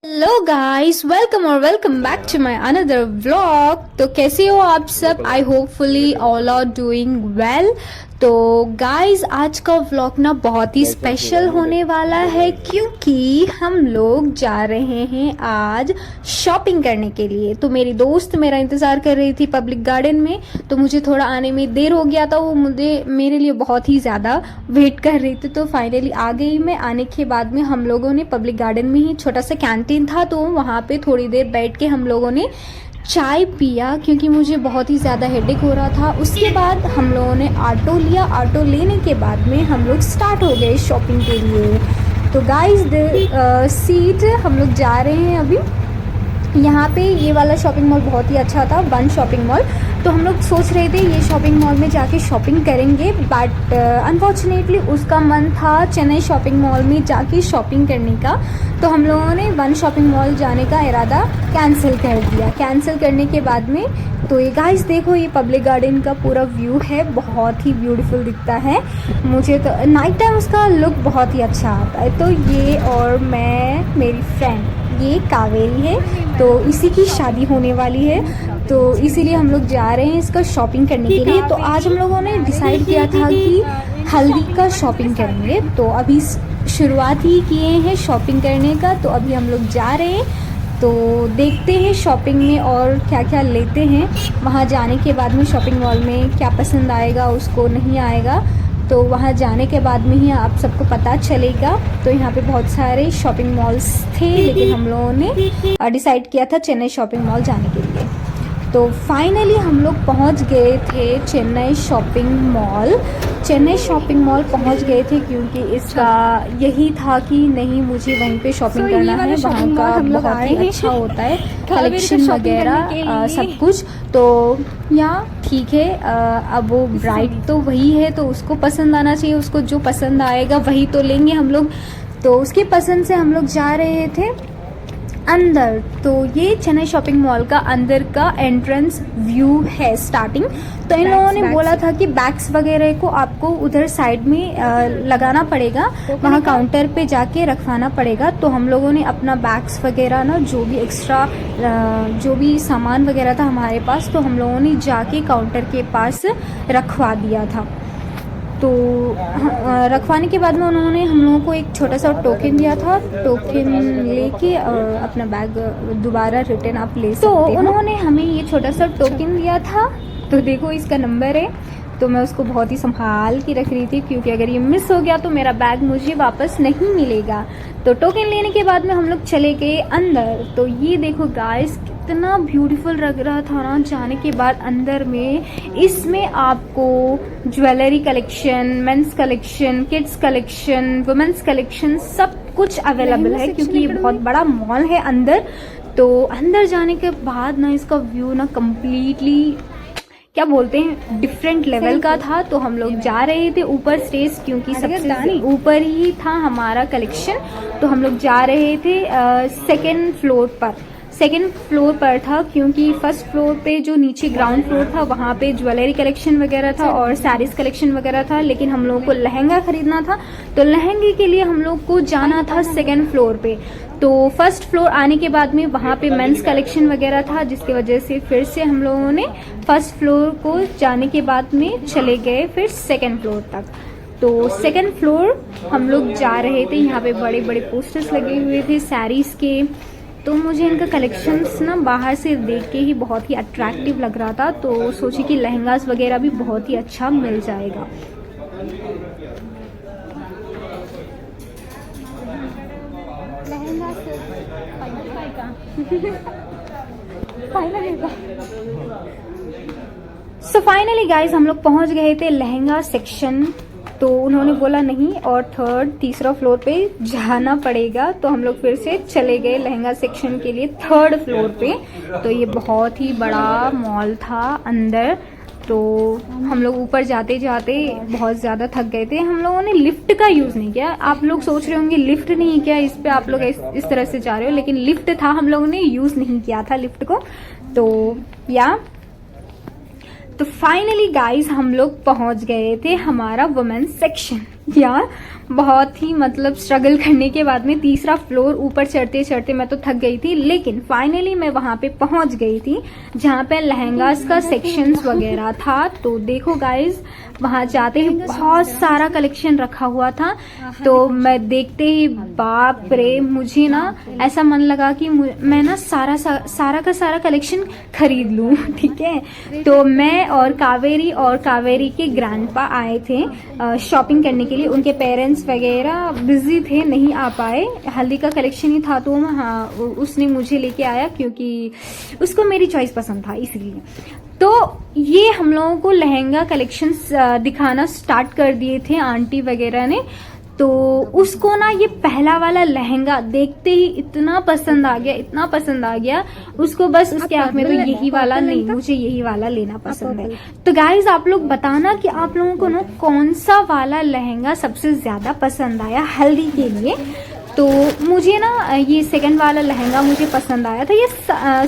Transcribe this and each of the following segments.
Hello guys, welcome back to my another vlog. तो कैसे हो आप सब? I hopefully all are doing well. तो गाइस, आज का व्लॉग ना बहुत ही स्पेशल होने वाला है क्योंकि हम लोग जा रहे हैं आज शॉपिंग करने के लिए। तो मेरी दोस्त मेरा इंतज़ार कर रही थी पब्लिक गार्डन में, तो मुझे थोड़ा आने में देर हो गया था। वो मुझे मेरे लिए बहुत ही ज़्यादा वेट कर रही थी, तो फाइनली आ गई मैं। आने के बाद में हम लोगों ने पब्लिक गार्डन में ही छोटा सा कैंटीन था, तो वहाँ पे थोड़ी देर बैठ के हम लोगों ने चाय पिया क्योंकि मुझे बहुत ही ज़्यादा हेडेक हो रहा था। उसके बाद हम लोगों ने ऑटो लिया। ऑटो लेने के बाद में हम लोग स्टार्ट हो गए शॉपिंग के लिए। तो गाइस सीट हम लोग जा रहे हैं अभी। यहाँ पे ये वाला शॉपिंग मॉल बहुत ही अच्छा था, वन शॉपिंग मॉल। तो हम लोग सोच रहे थे ये शॉपिंग मॉल में जाके शॉपिंग करेंगे, बट अनफॉर्चुनेटली उसका मन था चेन्नई शॉपिंग मॉल में जाके शॉपिंग करने का। तो हम लोगों ने वन शॉपिंग मॉल जाने का इरादा कैंसिल कर दिया। कैंसिल करने के बाद में तो ये गाइस देखो, ये पब्लिक गार्डन का पूरा व्यू है, बहुत ही ब्यूटीफुल दिखता है। मुझे तो नाइट टाइम उसका लुक बहुत ही अच्छा आता है। तो ये और मैं, मेरी फ्रेंड ये कावेरी है, तो इसी की शादी होने वाली है, तो इसीलिए हम लोग जा रहे हैं इसका शॉपिंग करने के लिए। तो आज हम लोगों ने डिसाइड किया था कि हल्दी का शॉपिंग करेंगे, तो अभी शुरुआत ही किए हैं शॉपिंग करने का। तो अभी हम लोग जा रहे हैं, तो देखते हैं शॉपिंग में और क्या क्या लेते हैं। वहाँ जाने के बाद में शॉपिंग मॉल में क्या पसंद आएगा, उसको नहीं आएगा, तो वहाँ जाने के बाद में ही आप सबको पता चलेगा। तो यहाँ पे बहुत सारे शॉपिंग मॉल्स थे, लेकिन हम लोगों ने डिसाइड किया था चेन्नई शॉपिंग मॉल जाने के लिए। तो फाइनली हम लोग पहुँच गए थे Chennai shopping mall. Chennai shopping mall पहुँच गए थे क्योंकि इसका यही था कि नहीं, मुझे वहीं पे शॉपिंग करना है। वहाँ का बहुत ही अच्छा होता है, कलेक्शन वगैरह सब कुछ। तो यहाँ ठीक है, अब वो ब्राइड तो वही है, तो उसको पसंद आना चाहिए, उसको जो पसंद आएगा वही तो लेंगे हम लोग। तो उसकी पसंद से हम लोग जा रहे थे अंदर। तो ये चेन्नई शॉपिंग मॉल का अंदर का एंट्रेंस व्यू है स्टार्टिंग। तो इन लोगों ने बोला था कि बैग्स वगैरह को आपको उधर साइड में लगाना पड़ेगा, वहाँ काउंटर पे जाके रखवाना पड़ेगा। तो हम लोगों ने अपना बैग्स वगैरह ना, जो भी एक्स्ट्रा जो भी सामान वगैरह था हमारे पास, तो हम लोगों ने जाके काउंटर के पास रखवा दिया था। तो रखवाने के बाद में उन्होंने हम लोगों को एक छोटा सा टोकन दिया था। टोकन लेके अपना बैग दोबारा रिटर्न आप ले सकते हो। तो उन्होंने हमें ये छोटा सा टोकन दिया था, तो देखो इसका नंबर है। तो मैं उसको बहुत ही संभाल के रख रही थी क्योंकि अगर ये मिस हो गया तो मेरा बैग मुझे वापस नहीं मिलेगा। तो टोकन लेने के बाद में हम लोग चले गए अंदर। तो ये देखो गाइस, कितना ब्यूटीफुल लग रहा था ना जाने के बाद अंदर में। इसमें आपको jewellery collection, men's collection, kids collection, women's collection सब कुछ अवेलेबल है क्योंकि ये बहुत बड़ा मॉल है अंदर। तो अंदर जाने के बाद ना इसका व्यू ना कम्प्लीटली क्या बोलते हैं, डिफरेंट लेवल का था। तो हम लोग जा रहे थे ऊपर स्टेज, क्योंकि सबसे ऊपर ही था हमारा कलेक्शन। तो हम लोग जा रहे थे सेकेंड फ्लोर पर था, क्योंकि फर्स्ट फ्लोर पे जो नीचे ग्राउंड फ्लोर था वहाँ पे ज्वेलरी कलेक्शन वगैरह था और साड़ीज कलेक्शन वगैरह था। लेकिन हम लोगों को लहंगा खरीदना था, तो लहंगे के लिए हम लोग को जाना था सेकेंड फ्लोर पे। तो फर्स्ट फ्लोर आने के बाद में वहाँ पे मेंस कलेक्शन वगैरह था, जिसकी वजह से फिर से हम लोगों ने फर्स्ट फ्लोर को जाने के बाद में चले गए फिर सेकेंड फ्लोर तक। तो सेकेंड फ्लोर हम लोग जा रहे थे, यहाँ पे बड़े बड़े पोस्टर्स लगे हुए थे साड़ीज़ के। तो मुझे इनका कलेक्शंस ना बाहर से देख के ही बहुत ही अट्रैक्टिव लग रहा था, तो सोची कि लहंगास वगैरह भी बहुत ही अच्छा मिल जाएगा। सो फाइनली गाइज हम लोग पहुंच गए थे लहंगा सेक्शन। तो उन्होंने बोला नहीं, और तीसरा फ्लोर पे जाना पड़ेगा। तो हम लोग फिर से चले गए लहंगा सेक्शन के लिए थर्ड फ्लोर पे। तो ये बहुत ही बड़ा मॉल था अंदर। तो हम लोग ऊपर जाते जाते बहुत ज़्यादा थक गए थे। हम लोगों ने लिफ्ट का यूज़ नहीं किया। आप लोग सोच रहे होंगे लिफ्ट नहीं किया, इस पे आप लोग इस तरह से जा रहे हो, लेकिन लिफ्ट था, हम लोगों ने यूज़ नहीं किया था लिफ्ट को। तो फाइनली गाइस हम लोग पहुंच गए थे हमारा वुमेन्स सेक्शन। यार बहुत ही मतलब स्ट्रगल करने के बाद में तीसरा फ्लोर ऊपर चढ़ते चढ़ते मैं तो थक गई थी, लेकिन फाइनली मैं वहां पे पहुंच गई थी जहां पे लहंगास का सेक्शंस वगैरह था। तो देखो गाइज, वहां जाते ही बहुत सारा कलेक्शन रखा हुआ था। तो मैं देखते ही बाप रे, मुझे ना ऐसा मन लगा कि मैं ना सारा का सारा कलेक्शन खरीद लूं। ठीक है, तो मैं और कावेरी के ग्रैंडपा आए थे शॉपिंग करने के लिए। उनके पेरेंट्स वगैरह बिजी थे, नहीं आ पाए। हल्दी का कलेक्शन ही था तो हाँ, उसने मुझे लेके आया क्योंकि उसको मेरी चॉइस पसंद था इसलिए। तो ये हम लोगों को लहंगा कलेक्शंस दिखाना स्टार्ट कर दिए थे आंटी वगैरह ने। तो उसको ना ये पहला वाला लहंगा देखते ही इतना पसंद आ गया उसको, बस उसके आंख में तो यही वाला नहीं, मुझे यही वाला लेना पसंद है। तो गाइज आप लोग बताना कि आप लोगों को ना कौन सा वाला लहंगा सबसे ज्यादा पसंद आया हल्दी के लिए। तो मुझे ना ये सेकंड वाला लहंगा मुझे पसंद आया था। ये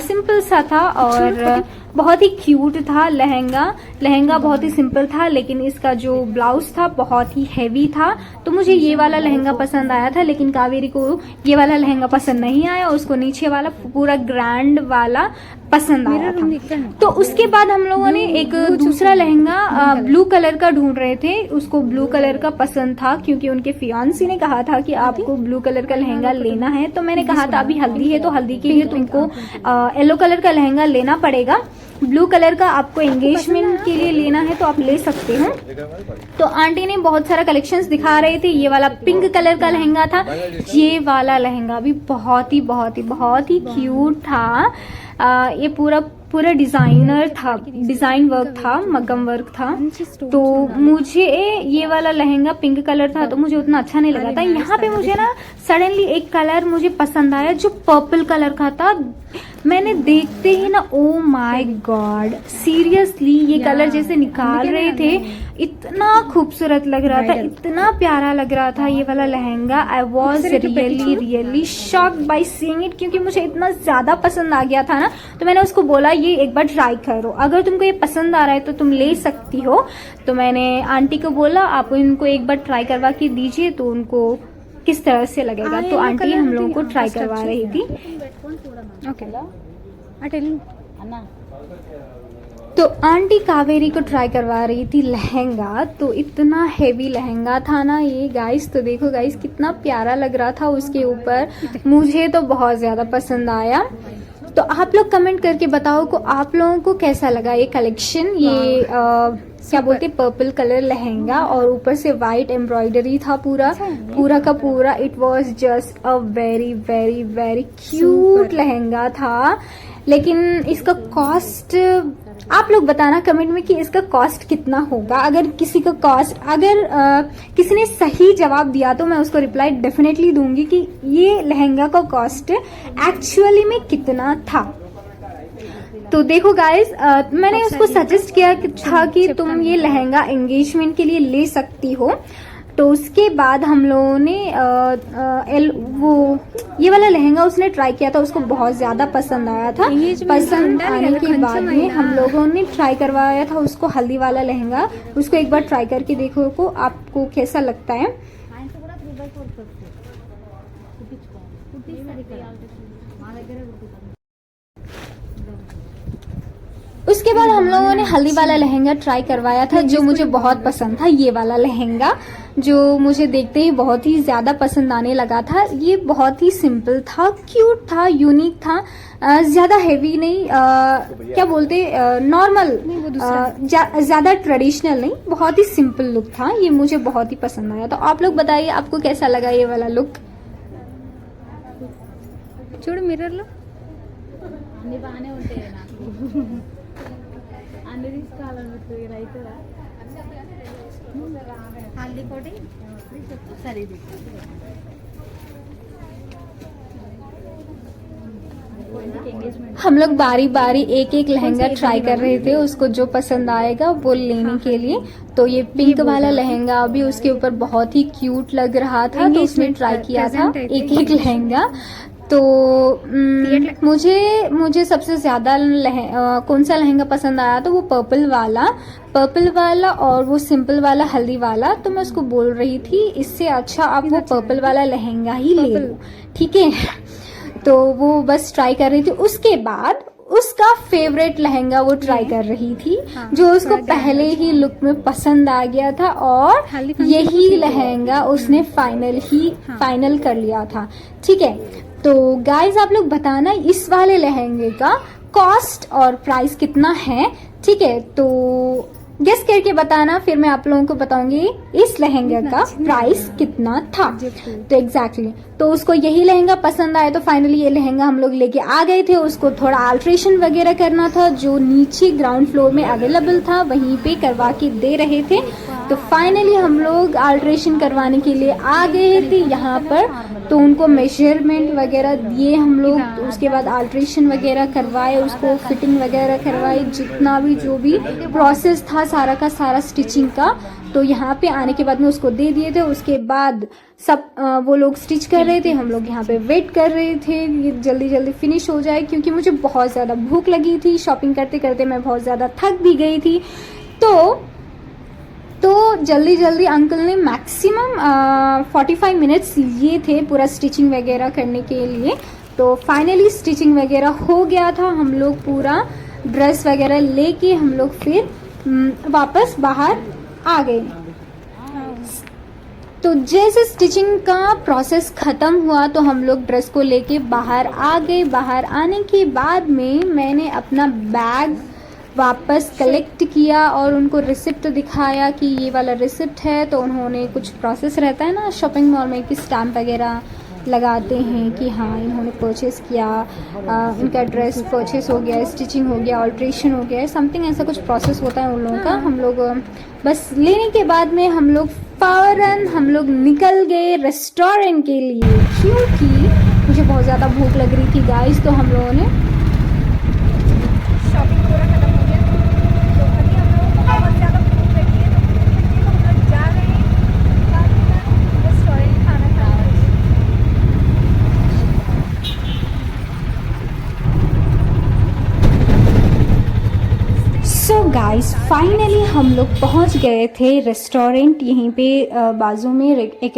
सिंपल सा था और बहुत ही क्यूट था लहंगा बहुत ही सिंपल था, लेकिन इसका जो ब्लाउज था बहुत ही हैवी था। तो मुझे ये वाला लहंगा पसंद आया था, लेकिन कावेरी को ये वाला लहंगा पसंद नहीं आया, उसको नीचे वाला पूरा ग्रैंड वाला पसंद आया था। तो उसके बाद हम लोगों ने एक दूसरा लहंगा ब्लू कलर का ढूंढ रहे थे, उसको ब्लू कलर का पसंद था क्योंकि उनके फियांसी ने कहा था कि आपको ब्लू कलर का लहंगा लेना है। तो मैंने कहा था अभी हल्दी है तो हल्दी के लिए तुमको येलो कलर का लहंगा लेना पड़ेगा, ब्लू कलर का आपको एंगेजमेंट के लिए लेना है तो आप ले सकते हो। तो आंटी ने बहुत सारा कलेक्शंस दिखा रहे थे। ये वाला पिंक कलर का लहंगा था, ये वाला लहंगा भी बहुत ही क्यूट था। ये पूरा डिजाइन वर्क था, मगम वर्क था। तो मुझे ये वाला लहंगा पिंक कलर था तो मुझे उतना अच्छा नहीं लगा था। यहाँ पे मुझे ना सडनली एक कलर मुझे पसंद आया जो पर्पल कलर का था। मैंने देखते ही ना, ओ माय गॉड, सीरियसली ये कलर जैसे निकाल रहे थे, इतना खूबसूरत लग रहा था, इतना प्यारा लग रहा था ये वाला lehenga. I was really shocked by seeing it, क्योंकि मुझे इतना ज्यादा पसंद आ गया था ना। तो मैंने उसको बोला ये एक बार ट्राई करो, अगर तुमको ये पसंद आ रहा है तो तुम ले सकती हो। तो मैंने आंटी को बोला आप इनको एक बार ट्राई करवा के दीजिए तो उनको किस तरह से लगेगा। तो आंटी हम लोगों को ट्राई करवा रही थी। तो आंटी कावेरी को ट्राई करवा रही थी लहंगा। तो इतना हेवी लहंगा था ना ये गाइस। तो देखो गाइस कितना प्यारा लग रहा था उसके ऊपर, मुझे तो बहुत ज्यादा पसंद आया। तो आप लोग कमेंट करके बताओ को आप लोगों को कैसा लगा ये कलेक्शन। ये क्या बोलते पर्पल कलर लहंगा और ऊपर से वाइट एम्ब्रॉयडरी था पूरा का पूरा। It was just a very cute lehenga था। लेकिन इसका कॉस्ट आप लोग बताना कमेंट में कि इसका कॉस्ट कितना होगा। अगर किसी का कॉस्ट किसी ने सही जवाब दिया तो मैं उसको रिप्लाई डेफिनेटली दूंगी कि ये लहंगा का कॉस्ट एक्चुअली में कितना था। तो देखो गाइस, मैंने उसको सजेस्ट किया था कि तुम ये लहंगा एंगेजमेंट के लिए ले सकती हो। तो उसके बाद हम लोगों ने ये वाला लहंगा उसने ट्राई किया था, उसको बहुत ज्यादा पसंद आया था। पसंद आने के बाद में हम लोगों ने ट्राई करवाया था उसको हल्दी वाला लहंगा। उसको एक बार ट्राई करके देखो को आपको कैसा लगता है। उसके बाद हम लोगों ने हल्दी वाला लहंगा ट्राई करवाया था जो मुझे बहुत पसंद था। ये वाला लहंगा जो मुझे देखते ही बहुत ही ज्यादा पसंद आने लगा था। ये बहुत ही सिंपल था, क्यूट था, यूनिक था, ज्यादा हेवी नहीं, क्या बोलते नॉर्मल, ज्यादा ट्रेडिशनल नहीं, बहुत ही सिंपल लुक था। ये मुझे बहुत ही पसंद आया। तो आप लोग बताइए आपको कैसा लगा ये वाला लुक। చూడు మిర్రర్ లో అన్ని బాగానే ఉంటాయి నాకు అన్ని తీసుకోవాలనుకుంటుంది రైతుగా హల్దీ కోటి సరే ఇది हम लोग बारी बारी एक एक लहंगा ट्राई कर रहे थे, उसको जो पसंद आएगा वो लेने के लिए। तो ये पिंक वाला लहंगा भी उसके ऊपर बहुत ही क्यूट लग रहा था तो उसने ट्राई किया था एक एक लहंगा। तो मुझे सबसे ज़्यादा कौन सा लहंगा पसंद आया तो वो पर्पल वाला और वो सिंपल वाला हल्दी वाला। तो मैं उसको बोल रही थी इससे अच्छा आप वो पर्पल वाला लहंगा ही ले लो, ठीक है। तो वो बस ट्राई कर रही थी, उसके बाद उसका फेवरेट लहंगा वो ट्राई कर रही थी, जो उसको पहले ही लुक में पसंद आ गया था और यही लहंगा उसने फाइनल कर लिया था, ठीक है। तो गाइज आप लोग बताना इस वाले लहंगे का कॉस्ट और प्राइस कितना है, ठीक है। तो गेस करके बताना, फिर मैं आप लोगों को बताऊंगी इस लहंगे का प्राइस कितना था। तो एग्जैक्टली तो उसको यही लहंगा पसंद आया, तो फाइनली ये लहंगा हम लोग लेके आ गए थे। उसको थोड़ा अल्ट्रेशन वगैरह करना था, जो नीचे ग्राउंड फ्लोर में अवेलेबल था वहीं पे करवा के दे रहे थे। तो फाइनली हम लोग अल्ट्रेशन करवाने के लिए आ गए थे यहाँ पर। तो उनको मेजरमेंट वगैरह दिए हम लोग, तो उसके बाद अल्ट्रेशन वगैरह करवाए, उसको फिटिंग वगैरह करवाई, जितना भी जो भी प्रोसेस था सारा का सारा स्टिचिंग का। तो यहाँ पे आने के बाद में उसको दे दिए थे। उसके बाद सब वो लोग स्टिच कर रहे थे, हम लोग यहाँ पे वेट कर रहे थे ये जल्दी जल्दी फिनिश हो जाए, क्योंकि मुझे बहुत ज़्यादा भूख लगी थी। शॉपिंग करते करते मैं बहुत ज़्यादा थक भी गई थी। तो जल्दी जल्दी अंकल ने मैक्सिमम 45 मिनट्स लिए थे पूरा स्टिचिंग वगैरह करने के लिए। तो फाइनली स्टिचिंग वगैरह हो गया था, हम लोग पूरा ड्रेस वगैरह लेके हम लोग फिर वापस बाहर आ गए। तो जैसे स्टिचिंग का प्रोसेस ख़त्म हुआ तो हम लोग ड्रेस को लेके बाहर आ गए। बाहर आने के बाद में मैंने अपना बैग वापस कलेक्ट किया और उनको रिसिप्ट दिखाया कि ये वाला रिसिप्ट है। तो उन्होंने कुछ प्रोसेस रहता है ना शॉपिंग मॉल में कि स्टैम्प वगैरह लगाते हैं कि हाँ इन्होंने परचेस किया, इनका ड्रेस परचेस हो गया, स्टिचिंग हो गया, ऑल्ट्रेशन हो गया, समथिंग ऐसा कुछ प्रोसेस होता है उन लोगों का। हम लोग बस लेने के बाद में हम लोग फ़ौरन हम लोग निकल गए रेस्टोरेंट के लिए, क्योंकि मुझे बहुत ज़्यादा भूख लग रही थी गाइस। तो हम लोगों ने शॉपिंग पूरा खत्म हो गया, तो अभी हम लोगों को बहुत ज़्यादा भूख लगी है। तो भूख लगी है तो हम लोग जा रहे हैं रेस्टोरेंट खाना खाने। सो गाइस फाइनली हम लोग पहुंच गए थे रेस्टोरेंट। यहीं पे बाजू में एक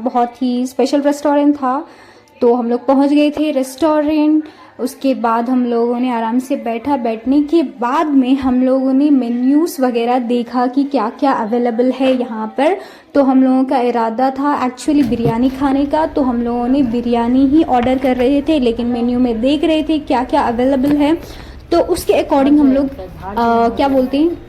बहुत ही स्पेशल रेस्टोरेंट था। तो हम लोग पहुंच गए थे रेस्टोरेंट। उसके बाद हम लोगों ने आराम से बैठने के बाद में हम लोगों ने मेन्यूज़ वगैरह देखा कि क्या क्या अवेलेबल है यहाँ पर। तो हम लोगों का इरादा था एक्चुअली बिरयानी खाने का, तो हम लोगों ने बिरयानी ही ऑर्डर कर रहे थे, लेकिन मेन्यू में देख रहे थे क्या क्या अवेलेबल है। तो उसके अकॉर्डिंग हम लोग क्या बोलते हैं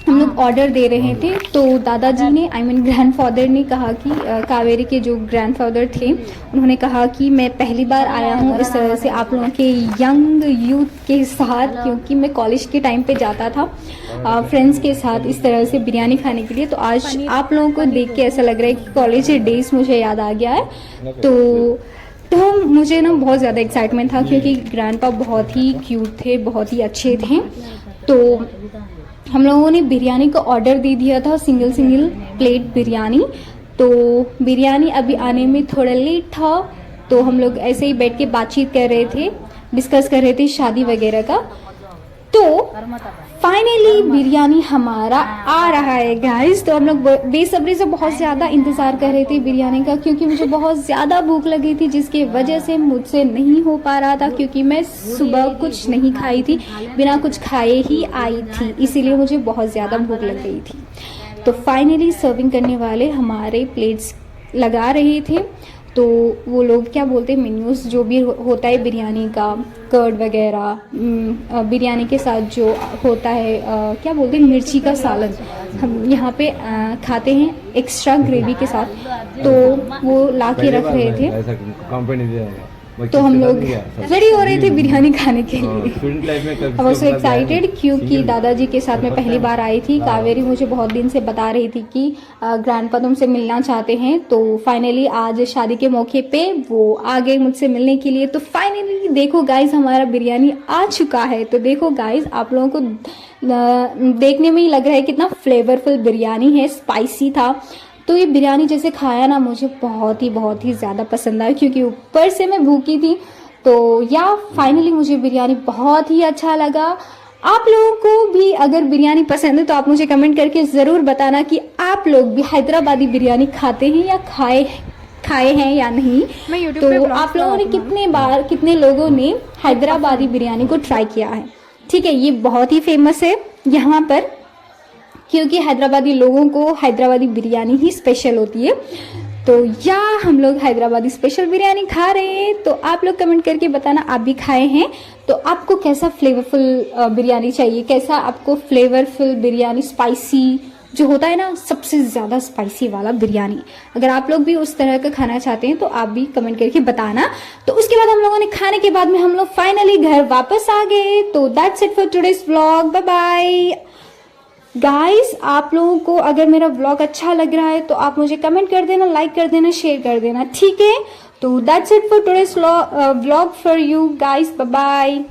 हम लोग ऑर्डर दे रहे थे। तो दादाजी ने ग्रैंडफादर ने कहा कि कावेरी के जो ग्रैंडफादर थे उन्होंने कहा कि मैं पहली बार आया हूँ इस तरह से आप लोगों के यंग यूथ के साथ, क्योंकि मैं कॉलेज के टाइम पे जाता था फ्रेंड्स के साथ इस तरह से बिरयानी खाने के लिए। तो आज आप लोगों को देख के ऐसा लग रहा है कि कॉलेज डेज मुझे याद आ गया है। तो मुझे ना बहुत ज़्यादा एक्साइटमेंट था, क्योंकि ग्रैंडपा बहुत ही क्यूट थे, बहुत ही अच्छे थे। तो हम लोगों ने बिरयानी का ऑर्डर दे दिया था, सिंगल प्लेट बिरयानी। तो बिरयानी अभी आने में थोड़ा लेट था। तो हम लोग ऐसे ही बैठ के बातचीत कर रहे थे, डिस्कस कर रहे थे शादी वगैरह का। तो फाइनली बिरयानी हमारा आ रहा है गाइस। तो हम लोग बेसब्री से बहुत ज़्यादा इंतज़ार कर रहे थे बिरयानी का, क्योंकि मुझे बहुत ज़्यादा भूख लगी थी, जिसकी वजह से मुझसे नहीं हो पा रहा था, क्योंकि मैं सुबह कुछ नहीं खाई थी, बिना कुछ खाए ही आई थी, इसीलिए मुझे बहुत ज़्यादा भूख लग गई थी। तो फाइनली सर्विंग करने वाले हमारे प्लेट्स लगा रहे थे। तो वो लोग क्या बोलते हैं मेन्यूज़ जो भी होता है बिरयानी का, कर्ड वगैरह, बिरयानी के साथ जो होता है क्या बोलते हैं मिर्ची का सालन, हम यहाँ पे खाते हैं एक्स्ट्रा ग्रेवी के साथ। तो वो ला के रख रहे थे। तो हम लोग रेडी हो रहे थे बिरयानी खाने के लिए। अब सो एक्साइटेड, क्योंकि दादाजी के साथ मैं पहली बार आई थी। कावेरी मुझे बहुत दिन से बता रही थी कि ग्रैंडपा तुमसे मिलना चाहते हैं। तो फाइनली आज शादी के मौके पे वो आ गए मुझसे मिलने के लिए। तो फाइनली देखो गाइज हमारा बिरयानी आ चुका है। तो देखो गाइज आप लोगों को देखने में ही लग रहा है कितना फ्लेवरफुल बिरयानी है, स्पाइसी था। तो ये बिरयानी जैसे खाया ना, मुझे बहुत ही ज़्यादा पसंद आया, क्योंकि ऊपर से मैं भूखी थी। तो या फाइनली मुझे बिरयानी बहुत ही अच्छा लगा। आप लोगों को भी अगर बिरयानी पसंद है तो आप मुझे कमेंट करके ज़रूर बताना कि आप लोग भी हैदराबादी बिरयानी खाते हैं या खाए हैं या नहीं। मैं YouTube तो पे vlogs आप लोगों ने लगाऊंगा। कितने लोगों ने हैदराबादी बिरयानी को ट्राई किया है। ठीक है, ये बहुत ही फेमस है यहाँ पर, क्योंकि हैदराबादी लोगों को हैदराबादी बिरयानी ही स्पेशल होती है। तो या हम लोग हैदराबादी स्पेशल बिरयानी खा रहे हैं। तो आप लोग कमेंट करके बताना आप भी खाए हैं तो आपको कैसा फ्लेवरफुल बिरयानी चाहिए, कैसा आपको फ्लेवरफुल बिरयानी, स्पाइसी जो होता है ना, सबसे ज़्यादा स्पाइसी वाला बिरयानी। अगर आप लोग भी उस तरह का खाना चाहते हैं तो आप भी कमेंट करके बताना। तो उसके बाद हम लोगों ने खाने के बाद में हम लोग फाइनली घर वापस आ गए। तो that's it for today's vlog. Bye bye guys. आप लोगों को अगर मेरा व्लॉग अच्छा लग रहा है तो आप मुझे कमेंट कर देना, लाइक कर देना, शेयर कर देना, ठीक है। तो that's it for today's vlog for you guys. Bye bye.